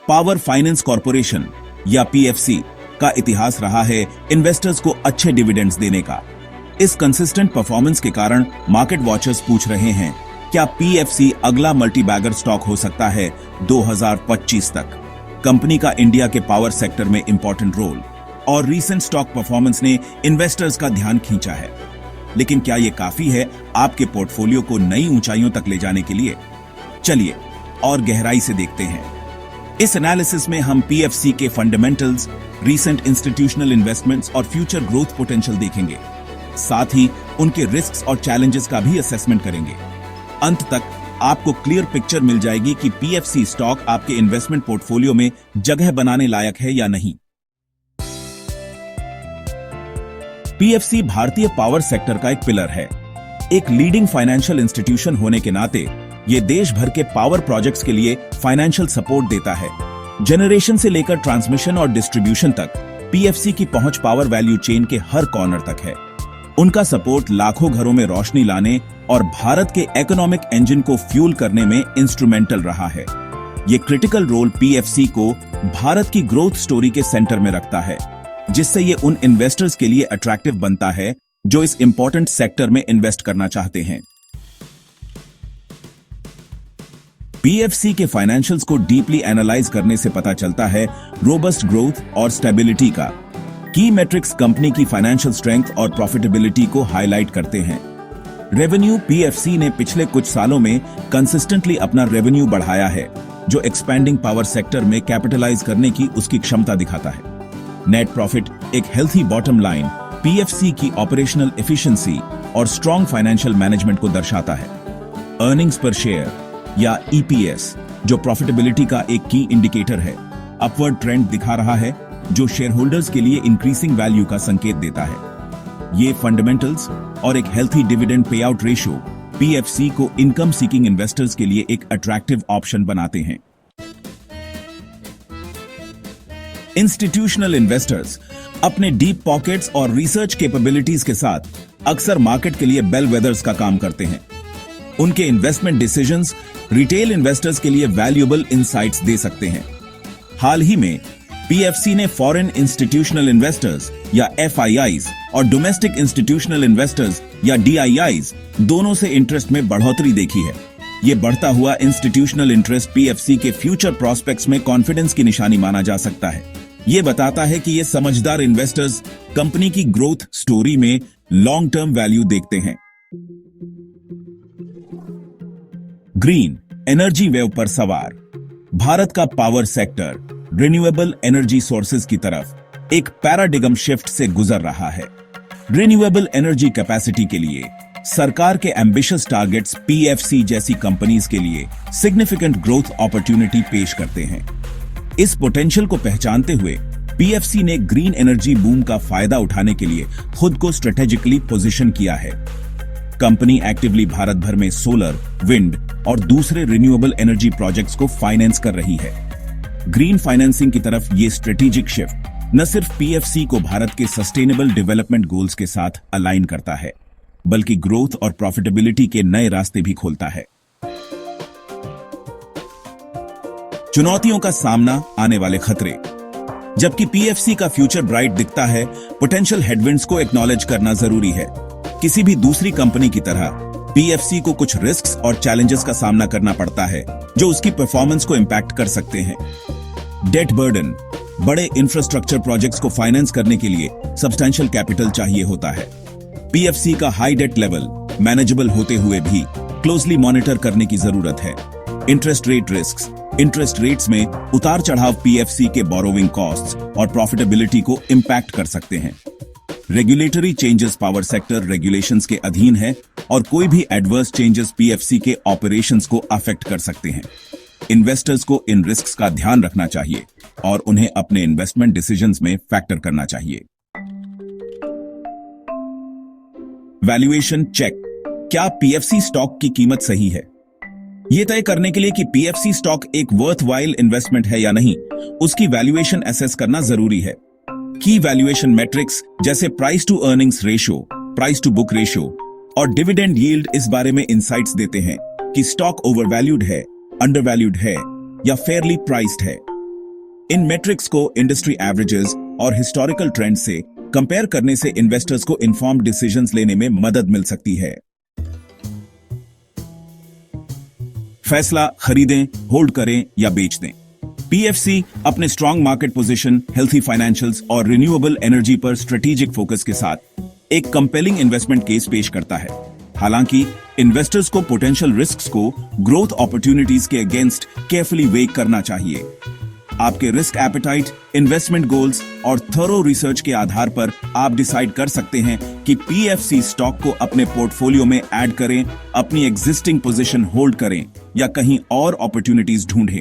Power finance corporation या PFC का इतिहास रहा है इन्वेस्टर्स को अच्छे डिविडेंड्स देने का। इस कंसिस्टेंट परफॉर्मेंस के कारण मार्केट वॉचर्स पूछ रहे हैं, क्या पीएफसी अगला मल्टीबैगर स्टॉक हो सकता है 2025 तक? कंपनी का इंडिया के पावर सेक्टर में इंपॉर्टेंट रोल और रीसेंट स्टॉक परफॉर्मेंस ने इन्वेस्टर्स का ध्यान खींचा है। लेकिन क्या यह काफी है आपके पोर्टफोलियो को नई ऊंचाइयों तक ले जाने के लिए? चलिए और गहराई से देखते हैं। इस एनालिसिस में हम पीएफसी के फंडामेंटल्स, रीसेंट इंस्टीट्यूशनल इन्वेस्टमेंट्स और फ्यूचर ग्रोथ पोटेंशियल देखेंगे। साथ ही उनके रिस्क्स और चैलेंजेस का भी असेसमेंट करेंगे। अंत तक आपको क्लियर पिक्चर मिल जाएगी कि पीएफसी स्टॉक आपके इन्वेस्टमेंट पोर्टफोलियो में जगह बनाने लायक है या नहीं। पीएफसी भारतीय पावर सेक्टर का एक पिलर है। एक लीडिंग फाइनेंशियल इंस्टीट्यूशन होने के नाते ये देश भर के पावर प्रोजेक्ट्स के लिए फाइनेंशियल सपोर्ट देता है। जनरेशन से लेकर ट्रांसमिशन और डिस्ट्रीब्यूशन तक पीएफसी की पहुंच पावर वैल्यू चेन के हर कॉर्नर तक है। उनका सपोर्ट लाखों घरों में रोशनी लाने और भारत के इकोनॉमिक इंजन को फ्यूल करने में इंस्ट्रूमेंटल रहा है। ये क्रिटिकल रोल पीएफसी को भारत की ग्रोथ स्टोरी के सेंटर में रखता है, जिससे ये उन इन्वेस्टर्स के लिए अट्रैक्टिव बनता है जो इस इंपॉर्टेंट सेक्टर में इन्वेस्ट करना चाहते हैं। पीएफसी के फाइनेंशियल्स को डीपली एनालाइज करने से पता चलता है रोबस्ट ग्रोथ और स्टेबिलिटी का। की मैट्रिक्स कंपनी की फाइनेंशियल स्ट्रेंथ और प्रॉफिटेबिलिटी को हाईलाइट करते हैं। रेवेन्यू पीएफसी ने पिछले कुछ सालों में कंसिस्टेंटली अपना रेवेन्यू बढ़ाया है, जो एक्सपैंडिंग पावर सेक्टर में कैपिटलाइज करने की उसकी क्षमता दिखाता है। नेट प्रॉफिट, एक हेल्थी बॉटम लाइन, पीएफसी की ऑपरेशनल एफिशिएंसी और स्ट्रॉन्ग फाइनेंशियल मैनेजमेंट को दर्शाता है। अर्निंग्स पर शेयर या ईपीएस, जो प्रॉफिटेबिलिटी का एक की इंडिकेटर है, अपवर्ड ट्रेंड दिखा रहा है, जो शेयर होल्डर्स के लिए इंक्रीजिंग वैल्यू का संकेत देता है। ये फंडामेंटल्स और एक healthy dividend pay out ratio PFC को इनकम सीकिंग इन्वेस्टर्स के लिए एक अट्रैक्टिव ऑप्शन बनाते हैं। इंस्टीट्यूशनल इन्वेस्टर्स अपने डीप पॉकेट्स और रिसर्च कैपेबिलिटीज के साथ अक्सर मार्केट के लिए बेलवेदर्स का काम करते हैं। उनके इन्वेस्टमेंट डिसीजंस रिटेल इन्वेस्टर्स के लिए वैल्यूएबल इनसाइट्स दे सकते हैं। हाल ही में पीएफसी ने फॉरेन इंस्टीट्यूशनल इन्वेस्टर्स या एफआईआईज और डोमेस्टिक इंस्टीट्यूशनल इन्वेस्टर्स या डीआईआईज दोनों से इंटरेस्ट में बढ़ोतरी देखी है। ये बढ़ता हुआ इंस्टीट्यूशनल इंटरेस्ट पीएफसी के फ्यूचर प्रोस्पेक्ट्स में कॉन्फिडेंस की निशानी माना जा सकता है। ये बताता है कि ये समझदार इन्वेस्टर्स कंपनी की ग्रोथ स्टोरी में लॉन्ग टर्म वैल्यू देखते हैं। ग्रीन एनर्जी वेव पर सवार भारत का power sector renewable energy sources की तरफ एक पैराडिगम शिफ्ट से गुजर रहा है। रिन्यूएबल एनर्जी कैपेसिटी के लिए सरकार के एम्बिशियस टारगेट्स पीएफसी जैसी कंपनीज के लिए सिग्निफिकेंट ग्रोथ अपॉर्चुनिटी पेश करते हैं। इस पोटेंशियल को पहचानते हुए पीएफसी ने ग्रीन एनर्जी बूम का फायदा उठाने के लिए खुद को स्ट्रेटेजिकली पोजीशन किया है। कंपनी एक्टिवली भारत भर में सोलर, विंड और दूसरे रिन्यूएबल एनर्जी प्रोजेक्ट्स को फाइनेंस कर रही है। ग्रीन फाइनेंसिंग की तरफ ये स्ट्रेटेजिक शिफ्ट न सिर्फ पीएफसी को भारत के सस्टेनेबल डेवलपमेंट गोल्स के साथ अलाइन करता है, बल्कि ग्रोथ और प्रॉफिटेबिलिटी के नए रास्ते भी खोलता है। चुनौतियों का सामना, आने वाले खतरे। जबकि पीएफसी का फ्यूचर ब्राइट दिखता है, पोटेंशियल हेडविंड्स को एक्नॉलेज करना जरूरी है। किसी भी दूसरी कंपनी की तरह पीएफसी को कुछ रिस्क्स और चैलेंजेस का सामना करना पड़ता है, जो उसकी परफॉर्मेंस को इंपैक्ट कर सकते हैं। डेट बर्डन, बड़े इंफ्रास्ट्रक्चर प्रोजेक्ट्स को फाइनेंस करने के लिए सब्सटैंशियल कैपिटल चाहिए होता है। पीएफसी का हाई डेट लेवल मैनेजेबल होते हुए भी क्लोजली मॉनिटर करने की जरूरत है। Interest rate risks, interest rates में उतार चढ़ाव पीएफसी के बोरोविंग कॉस्ट्स और प्रॉफिटेबिलिटी को इंपैक्ट कर सकते हैं। Regulatory changes power sector regulations के अधीन है और कोई भी एडवर्स चेंजेस पीएफसी के ऑपरेशंस को अफेक्ट कर सकते हैं। इन्वेस्टर्स को इन रिस्क्स का ध्यान रखना चाहिए और उन्हें अपने इन्वेस्टमेंट डिसीजंस में फैक्टर करना चाहिए। वैल्यूएशन चेक, क्या पीएफसी स्टॉक की कीमत सही है? यह तय करने के लिए कि पीएफसी स्टॉक एक वर्थवाइल इन्वेस्टमेंट है या नहीं, उसकी वैल्यूएशन एसेस करना जरूरी है। की वैल्यूएशन मैट्रिक्स जैसे price to earnings ratio, price to book ratio और डिविडेंड यील्ड इस बारे में इंसाइट्स देते हैं कि स्टॉक ओवरवैल्यूड है, अंडरवैल्यूड है या फेयरली प्राइस्ड है। इन मेट्रिक्स को इंडस्ट्री एवरेजेस और हिस्टोरिकल ट्रेंड से कंपेयर करने से इन्वेस्टर्स को इन्फॉर्म्ड डिसीजंस लेने में मदद मिल सकती है। फैसला खरीदें, होल्ड करें या बेच दें। पीएफसी अपने strong market position, healthy financials और रिन्यूएबल एनर्जी पर स्ट्रेटेजिक फोकस के साथ एक कंपेलिंग इन्वेस्टमेंट केस पेश करता है। हालांकि इन्वेस्टर्स को पोटेंशियल रिस्क्स को ग्रोथ अपॉर्चुनिटीज के अगेंस्ट केयरफुली वेट करना चाहिए। आपके रिस्क एपेटाइट, इन्वेस्टमेंट गोल्स और थरो रिसर्च के आधार पर आप डिसाइड कर सकते हैं कि पीएफसी स्टॉक को अपने पोर्टफोलियो में ऐड करें, अपनी एग्जिस्टिंग पोजीशन होल्ड करें या कहीं और अपॉर्चुनिटीज ढूंढें।